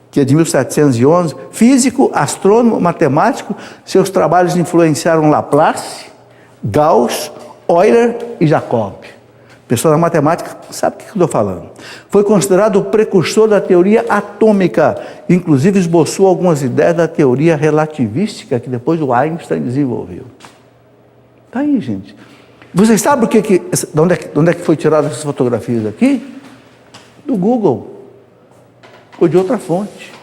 que é de 1711, físico, astrônomo, matemático. Seus trabalhos influenciaram Laplace, Gauss, Euler e Jacob. Pessoal da matemática sabe o que eu estou falando. Foi considerado o precursor da teoria atômica, inclusive esboçou algumas ideias da teoria relativística que depois o Einstein desenvolveu. Está aí, gente. Vocês sabem de onde é que foi tirada essas fotografias aqui? Do Google. Ou de outra fonte.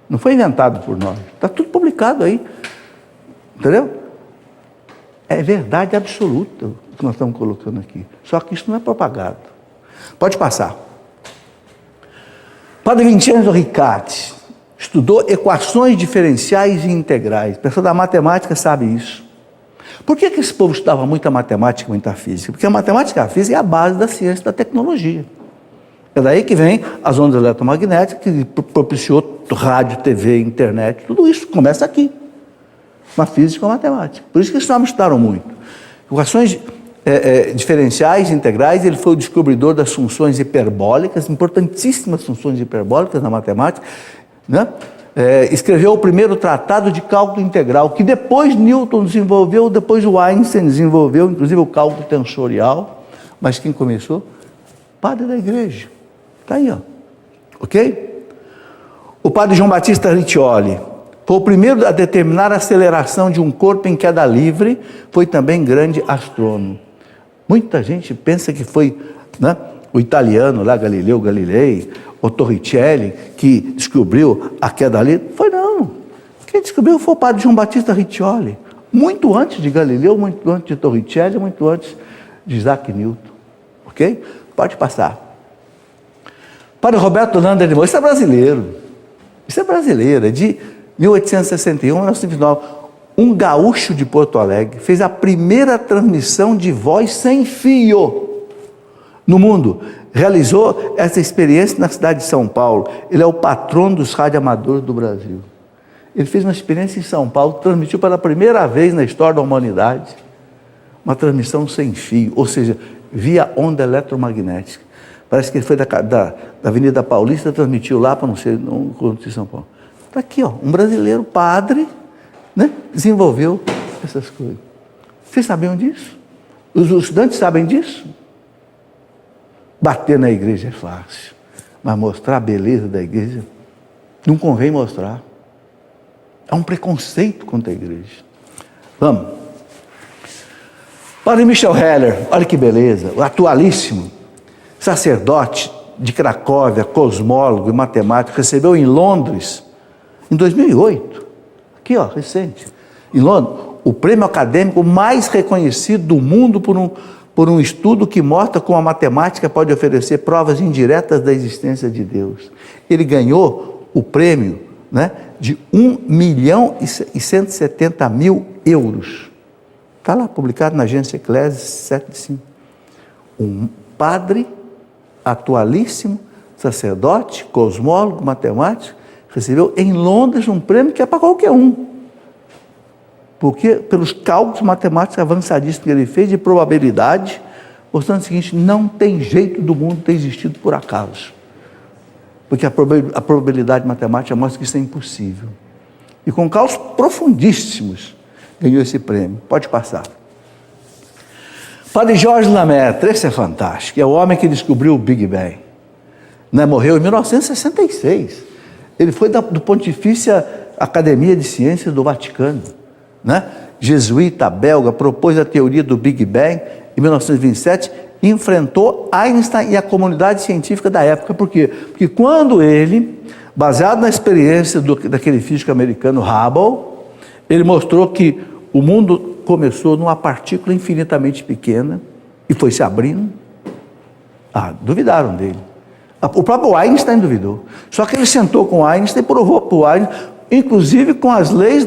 Não foi inventado por nós. Está tudo publicado aí. Entendeu? É verdade absoluta o que nós estamos colocando aqui. Só que isso não é propagado. Pode passar. Padre Vincenzo Riccati estudou equações diferenciais e integrais. A pessoa da matemática sabe isso. Por que esse povo estudava muita matemática e muita física? Porque a matemática e a física é a base da ciência e da tecnologia. É daí que vem as ondas eletromagnéticas, que propiciou rádio, TV, internet, tudo isso começa aqui, na física e na matemática. Por isso que eles não estudaram muito. Equações diferenciais, integrais, ele foi o descobridor das funções hiperbólicas, importantíssimas funções hiperbólicas na matemática, né? Escreveu o primeiro tratado de cálculo integral, que depois Newton desenvolveu, depois o Einstein desenvolveu, inclusive o cálculo tensorial. Mas quem começou? Padre da igreja. Está aí, ó. Ok? O padre João Batista Riccioli foi o primeiro a determinar a aceleração de um corpo em queda livre, foi também grande astrônomo. Muita gente pensa que foi, né, o italiano lá, Galileu Galilei, o Torricelli, que descobriu a queda livre. Foi não. Quem descobriu foi o padre João Batista Riccioli. Muito antes de Galileu, muito antes de Torricelli, muito antes de Isaac Newton. Ok? Pode passar. Padre Roberto Lander de Moura, isso é brasileiro. Isso é brasileiro, é de 1861 a 1929. Um gaúcho de Porto Alegre fez a primeira transmissão de voz sem fio no mundo. Realizou essa experiência na cidade de São Paulo. Ele é o patrono dos radioamadores do Brasil. Ele fez uma experiência em São Paulo, transmitiu pela primeira vez na história da humanidade uma transmissão sem fio, ou seja, via onda eletromagnética. Parece que ele foi da Avenida Paulista, transmitiu lá para não ser de São Paulo. Está aqui, ó, um brasileiro padre, né, desenvolveu essas coisas. Vocês sabiam disso? Os estudantes sabem disso? Bater na igreja é fácil, mas mostrar a beleza da igreja não convém mostrar. Há um preconceito contra a igreja. Vamos. Padre Michel Heller, olha que beleza, o atualíssimo sacerdote de Cracóvia, cosmólogo e matemático, recebeu em Londres, em 2008, aqui ó, recente, em Londres, o prêmio acadêmico mais reconhecido do mundo por um estudo que mostra como a matemática pode oferecer provas indiretas da existência de Deus. Ele ganhou o prêmio, né, de 1.170.000 euros. Está lá publicado na agência Eclésia 7/5. Um padre atualíssimo, sacerdote, cosmólogo, matemático, recebeu em Londres um prêmio que é para qualquer um. Porque, pelos cálculos matemáticos avançadíssimos que ele fez de probabilidade, mostrando o seguinte: não tem jeito do mundo ter existido por acaso. Porque a probabilidade matemática mostra que isso é impossível. E com cálculos profundíssimos, ganhou esse prêmio. Pode passar. Padre Georges Lemaitre, esse é fantástico, é o homem que descobriu o Big Bang. Né? Morreu em 1966. Ele foi do Pontifícia Academia de Ciências do Vaticano. Né? Jesuíta, belga, propôs a teoria do Big Bang em 1927, enfrentou Einstein e a comunidade científica da época. Por quê? Porque quando ele, baseado na experiência daquele físico americano Hubble, ele mostrou que o mundo começou numa partícula infinitamente pequena e foi se abrindo, Duvidaram dele. O próprio Einstein duvidou. Só que ele sentou com Einstein e provou para o Einstein, inclusive com as leis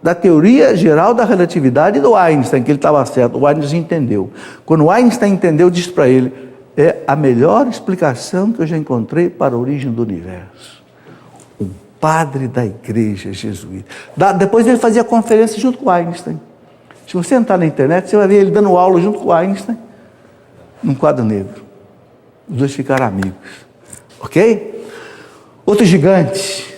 da teoria geral da relatividade do Einstein, que ele estava certo. O Einstein entendeu. Quando o Einstein entendeu, disse para ele: é a melhor explicação que eu já encontrei para a origem do universo. Um padre da igreja jesuíta. Depois ele fazia conferência junto com o Einstein. Se você entrar na internet, você vai ver ele dando aula junto com o Einstein, num quadro negro. Os dois ficaram amigos. Ok? Outro gigante,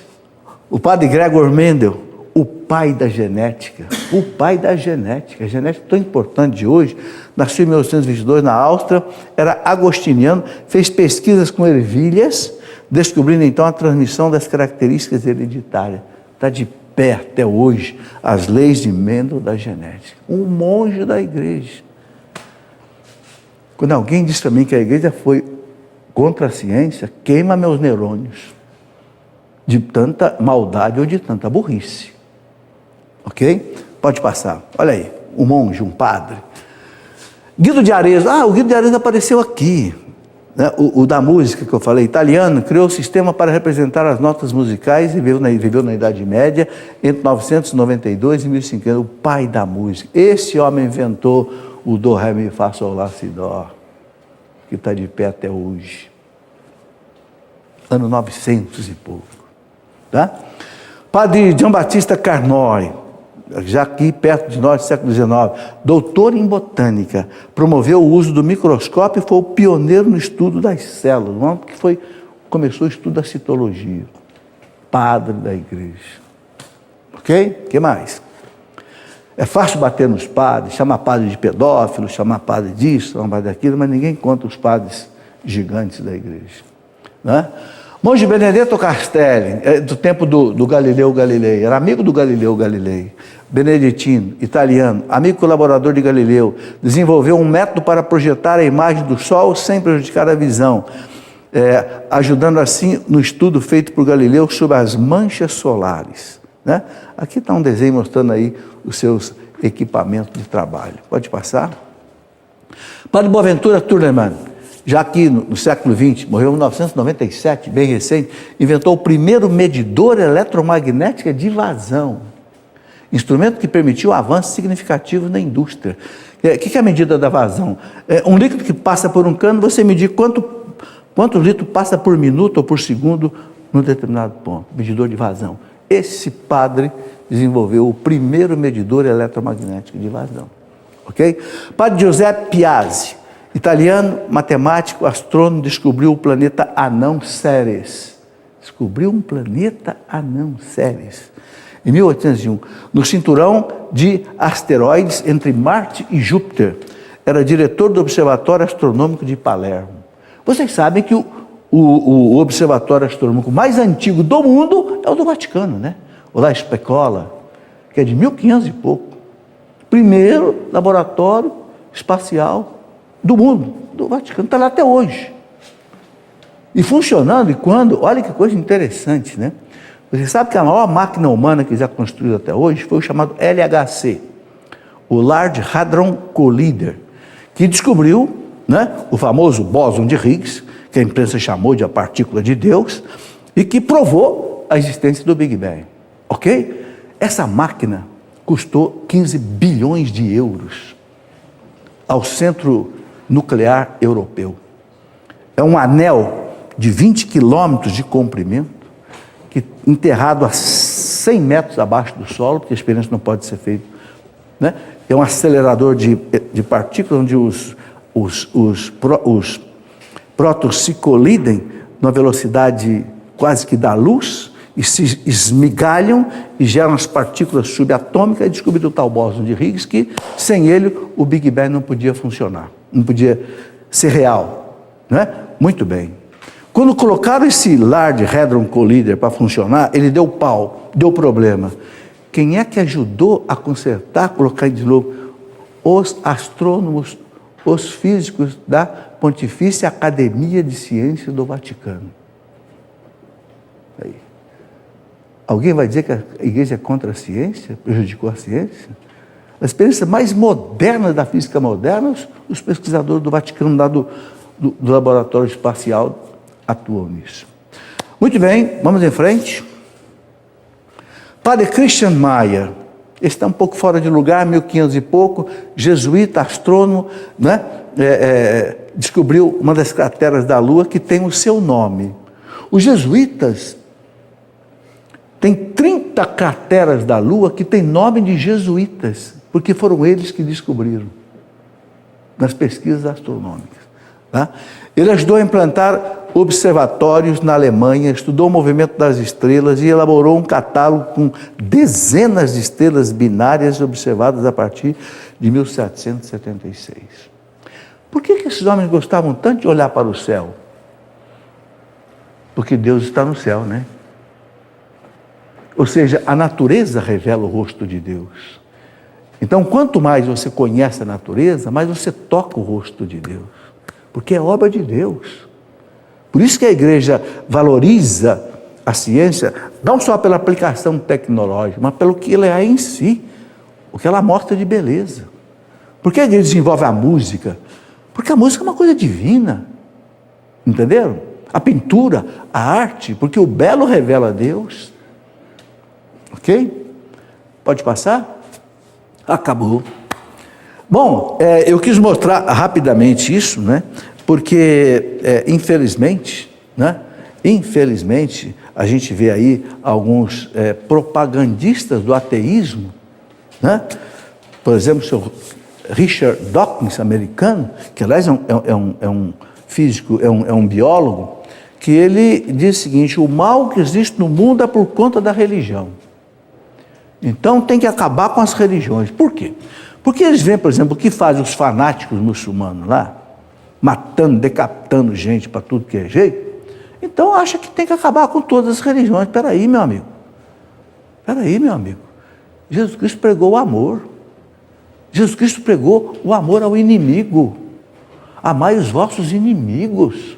o padre Gregor Mendel, o pai da genética. O pai da genética. A genética tão importante de hoje. Nasceu em 1822 na Áustria, era agostiniano, fez pesquisas com ervilhas, descobrindo então a transmissão das características hereditárias. Está de pé até hoje as leis de Mendel da genética. Um monge da igreja. Quando alguém diz para mim que a igreja foi contra a ciência, queima meus neurônios de tanta maldade ou de tanta burrice. Ok? Pode passar. Olha aí, um monge, um padre. Guido de Arezzo. O Guido de Arezzo apareceu aqui. Né? O da música que eu falei, italiano, criou o sistema para representar as notas musicais e viveu na Idade Média, entre 992 e 1500. O pai da música. Esse homem inventou o do, ré, mi, fá, sol, lá, si, dó, que está de pé até hoje. Ano 900 e pouco. Tá? Padre João Batista Carnoy, já aqui perto de nós, século XIX, doutor em botânica, promoveu o uso do microscópio e foi o pioneiro no estudo das células, um homem que começou o estudo da citologia. Padre da igreja. Ok? O que mais? É fácil bater nos padres, chamar padre de pedófilo, chamar padre disso, chamar padre daquilo, mas ninguém conta os padres gigantes da igreja. Né? Monge Benedetto Castelli, do tempo do Galileu Galilei, era amigo do Galileu Galilei, beneditino, italiano, amigo colaborador de Galileu, desenvolveu um método para projetar a imagem do Sol sem prejudicar a visão, ajudando assim no estudo feito por Galileu sobre as manchas solares. Né? Aqui está um desenho mostrando aí os seus equipamentos de trabalho. Pode passar? Padre Boaventura Turleman, já aqui no século XX, morreu em 1997, bem recente, inventou o primeiro medidor eletromagnético de vazão, instrumento que permitiu avanços significativos na indústria. O que é a medida da vazão? Um líquido que passa por um cano, você medir quanto litro passa por minuto ou por segundo num determinado ponto, medidor de vazão. Esse padre desenvolveu o primeiro medidor eletromagnético de vazão. Ok? Padre Giuseppe Piazzi, italiano, matemático, astrônomo, descobriu o planeta anão Ceres. Descobriu um planeta anão Ceres. Em 1801, no cinturão de asteroides entre Marte e Júpiter. Era diretor do Observatório Astronômico de Palermo. Vocês sabem que o observatório astronômico mais antigo do mundo é o do Vaticano, né? O La Specola, que é de 1500 e pouco. Primeiro laboratório espacial do mundo, do Vaticano, está lá até hoje. E funcionando, olha que coisa interessante, né? Você sabe que a maior máquina humana que já construída até hoje foi o chamado LHC, o Large Hadron Collider, que descobriu, né, o famoso bóson de Higgs, que a imprensa chamou de a partícula de Deus, e que provou a existência do Big Bang. Ok? Essa máquina custou 15 bilhões de euros ao Centro Nuclear Europeu. É um anel de 20 quilômetros de comprimento, enterrado a 100 metros abaixo do solo, porque a experiência não pode ser feita. Né? É um acelerador de partículas, onde os prótons se colidem numa velocidade quase que da luz, e se esmigalham e geram as partículas subatômicas, e descobriram o tal bóson de Higgs, que sem ele o Big Bang não podia funcionar, não podia ser real. Né? Muito bem. Quando colocaram esse Large Hadron Collider para funcionar, ele deu pau, deu problema. Quem é que ajudou a consertar, colocar de novo? Os astrônomos, os físicos da Pontifícia Academia de Ciências do Vaticano. Aí. Alguém vai dizer que a igreja é contra a ciência? Prejudicou a ciência? A experiência mais moderna da física moderna, os pesquisadores do Vaticano, lá do laboratório espacial atuam nisso. Muito bem, vamos em frente. Padre Christian Mayer, esse está um pouco fora de lugar, 1500 e pouco, jesuíta, astrônomo, né? Descobriu uma das crateras da Lua que tem o seu nome. Os jesuítas têm 30 crateras da Lua que têm nome de jesuítas, porque foram eles que descobriram, nas pesquisas astronômicas. Tá? Ele ajudou a implantar observatórios na Alemanha, estudou o movimento das estrelas e elaborou um catálogo com dezenas de estrelas binárias observadas a partir de 1776. Por que esses homens gostavam tanto de olhar para o céu? Porque Deus está no céu, né? Ou seja, a natureza revela o rosto de Deus. Então, quanto mais você conhece a natureza, mais você toca o rosto de Deus. Porque é obra de Deus. Por isso que a igreja valoriza a ciência, não só pela aplicação tecnológica, mas pelo que ela é em si, o que ela mostra de beleza. Por que a igreja desenvolve a música? Porque a música é uma coisa divina. Entenderam? A pintura, a arte, porque o belo revela a Deus. Ok? Pode passar? Acabou. Bom, eu quis mostrar rapidamente isso, né? Porque, infelizmente, né? Infelizmente, a gente vê aí alguns propagandistas do ateísmo, né? Por exemplo, o senhor Richard Dawkins, americano, que aliás é um físico, é um biólogo, que ele diz o seguinte: o mal que existe no mundo é por conta da religião. Então tem que acabar com as religiões. Por quê? Porque eles veem, por exemplo, o que fazem os fanáticos muçulmanos lá, matando, decapitando gente para tudo que é jeito. Então acha que tem que acabar com todas as religiões. Espera aí, meu amigo. Espera aí, meu amigo. Jesus Cristo pregou o amor. Jesus Cristo pregou o amor ao inimigo. Amai os vossos inimigos.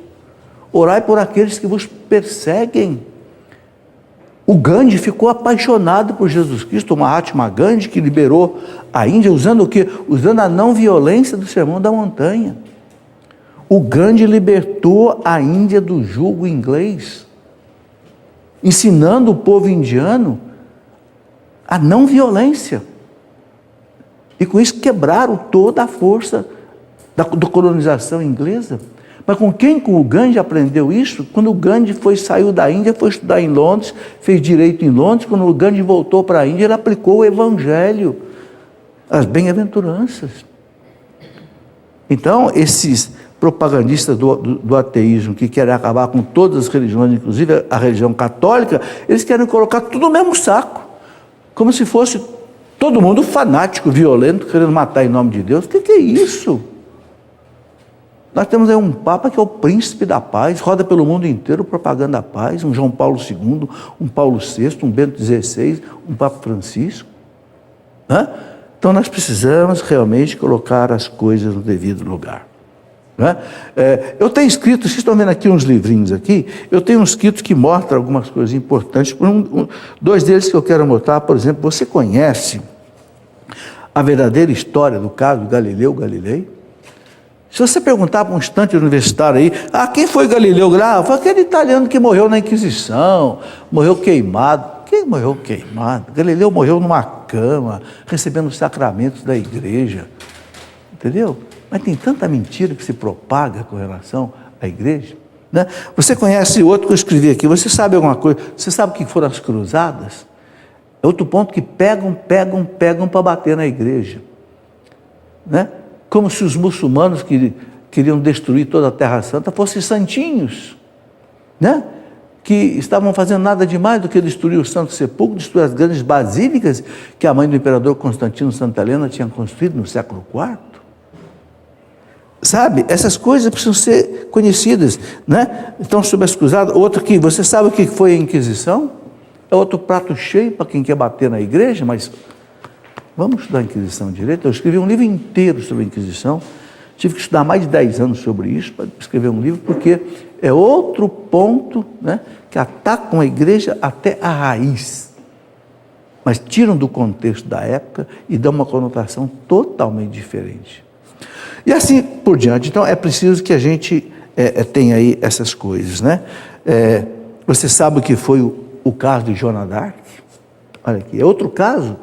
Orai por aqueles que vos perseguem. O Gandhi ficou apaixonado por Jesus Cristo, o Mahatma Gandhi, que liberou a Índia, usando o quê? Usando a não violência do Sermão da Montanha. O Gandhi libertou a Índia do jugo inglês, ensinando o povo indiano a não violência. E com isso quebraram toda a força da colonização inglesa. Mas com quem o Gandhi aprendeu isso? Quando o Gandhi saiu da Índia, foi estudar em Londres, fez direito em Londres. Quando o Gandhi voltou para a Índia, ele aplicou o Evangelho, as bem-aventuranças. Então, esses propagandistas do ateísmo, que querem acabar com todas as religiões, inclusive a religião católica, eles querem colocar tudo no mesmo saco, como se fosse todo mundo fanático, violento, querendo matar em nome de Deus. O que é isso? Nós temos aí um Papa que é o príncipe da paz, roda pelo mundo inteiro propagando a paz, um João Paulo II, um Paulo VI, um Bento XVI, um Papa Francisco. Né? Então nós precisamos realmente colocar as coisas no devido lugar. Né? Eu tenho escrito, vocês estão vendo aqui uns livrinhos aqui, eu tenho uns escritos que mostram algumas coisas importantes, dois deles que eu quero mostrar. Por exemplo, você conhece a verdadeira história do caso Galileu Galilei? Se você perguntar para um estudante universitário aí, quem foi Galileu? Foi aquele italiano que morreu na Inquisição, morreu queimado. Quem morreu queimado? Galileu morreu numa cama, recebendo os sacramentos da igreja. Entendeu? Mas tem tanta mentira que se propaga com relação à igreja. Né? Você conhece outro que eu escrevi aqui, você sabe alguma coisa? Você sabe o que foram as cruzadas? É outro ponto que pegam para bater na igreja. Né? Como se os muçulmanos que queriam destruir toda a Terra Santa fossem santinhos, né? Que estavam fazendo nada de mais do que destruir o Santo Sepulcro, destruir as grandes basílicas que a mãe do imperador Constantino Santa Helena tinha construído no século IV. Sabe, essas coisas precisam ser conhecidas, né? Então, sobre as cruzadas, outro que, você sabe o que foi a Inquisição? É outro prato cheio para quem quer bater na igreja, mas vamos estudar a Inquisição direito. Eu escrevi um livro inteiro sobre a Inquisição, tive que estudar mais de 10 anos sobre isso para escrever um livro, porque é outro ponto, né, que atacam a igreja até a raiz, mas tiram do contexto da época e dão uma conotação totalmente diferente. E assim por diante. Então, é preciso que a gente tenha aí essas coisas, né? Você sabe o que foi o caso de Joana d'Arc? Olha aqui, é outro caso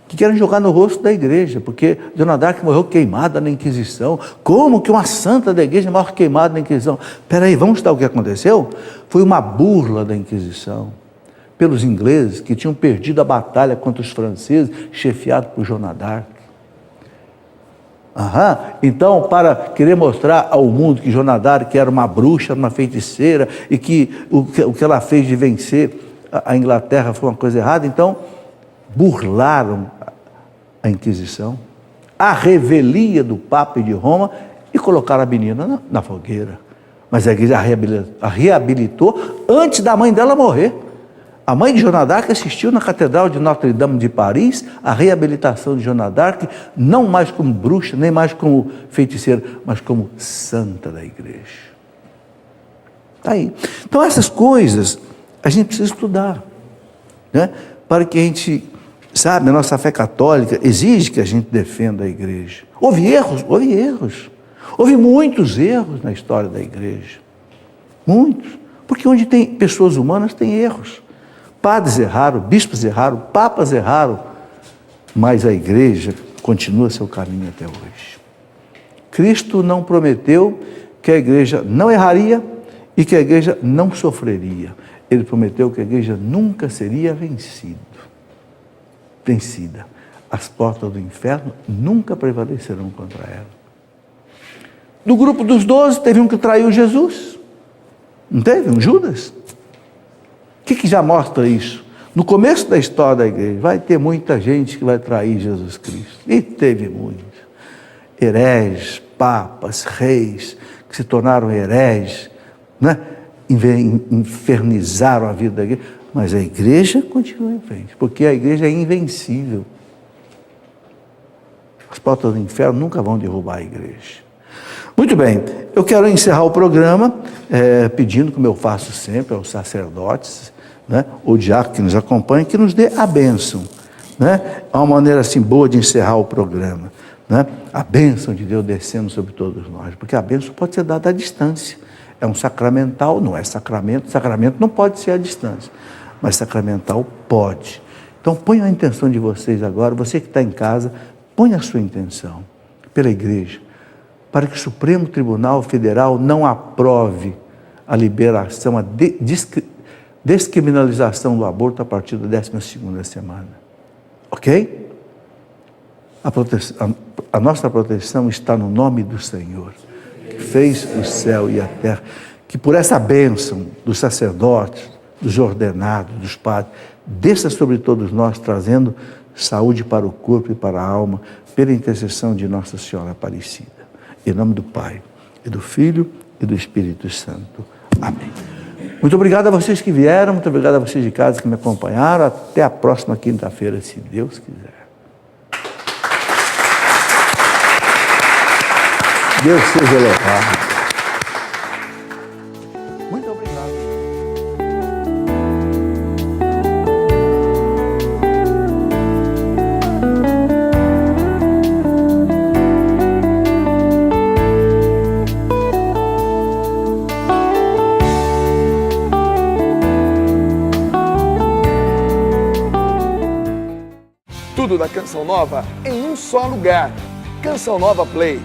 que querem jogar no rosto da igreja, porque Joana d'Arc morreu queimada na Inquisição. Como que uma santa da igreja morre queimada na Inquisição? Espera aí, vamos estudar o que aconteceu? Foi uma burla da Inquisição pelos ingleses, que tinham perdido a batalha contra os franceses, chefiado por Joana d'Arc. Então, para querer mostrar ao mundo que Joana d'Arc era uma bruxa, uma feiticeira, e que o que ela fez de vencer a Inglaterra foi uma coisa errada, então burlaram a Inquisição, a revelia do Papa e de Roma, e colocaram a menina na fogueira. Mas a igreja a reabilitou antes da mãe dela morrer. A mãe de Joana d'Arc assistiu na Catedral de Notre-Dame de Paris a reabilitação de Joana d'Arc, não mais como bruxa, nem mais como feiticeira, mas como santa da igreja. Está aí. Então essas coisas a gente precisa estudar, né? Para que a gente, sabe, a nossa fé católica exige que a gente defenda a igreja. Houve erros. Houve muitos erros na história da igreja. Muitos. Porque onde tem pessoas humanas tem erros. Padres erraram, bispos erraram, papas erraram, mas a igreja continua seu caminho até hoje. Cristo não prometeu que a igreja não erraria e que a igreja não sofreria. Ele prometeu que a igreja nunca seria vencida. As portas do inferno nunca prevalecerão contra ela. Do grupo dos 12, teve um que traiu Jesus. Não teve? Um Judas? O que já mostra isso? No começo da história da igreja, vai ter muita gente que vai trair Jesus Cristo. E teve muitos. Hereges, papas, reis, que se tornaram hereges, né? Infernizaram a vida da igreja. Mas a igreja continua em frente, porque a igreja é invencível. As portas do inferno nunca vão derrubar a igreja. Muito bem, eu quero encerrar o programa pedindo, como eu faço sempre, aos sacerdotes, né, o diácono que nos acompanha, que nos dê a bênção, né? É uma maneira assim boa de encerrar o programa, né? A bênção de Deus descendo sobre todos nós, porque a bênção pode ser dada à distância. É um sacramental, não é sacramento. Sacramento não pode ser à distância, mas sacramental pode. Então ponha a intenção de vocês agora, você que está em casa, ponha a sua intenção pela igreja, para que o Supremo Tribunal Federal não aprove a liberação, a descriminalização do aborto a partir da 12ª semana. Ok? A nossa proteção está no nome do Senhor, que fez o céu e a terra, que por essa bênção dos sacerdotes, dos ordenados, dos padres, desça sobre todos nós, trazendo saúde para o corpo e para a alma, pela intercessão de Nossa Senhora Aparecida. Em nome do Pai, e do Filho, e do Espírito Santo. Amém. Muito obrigado a vocês que vieram, muito obrigado a vocês de casa que me acompanharam. Até a próxima quinta-feira, se Deus quiser. Deus seja louvado. Muito obrigado. Tudo da Canção Nova em um só lugar. Canção Nova Play.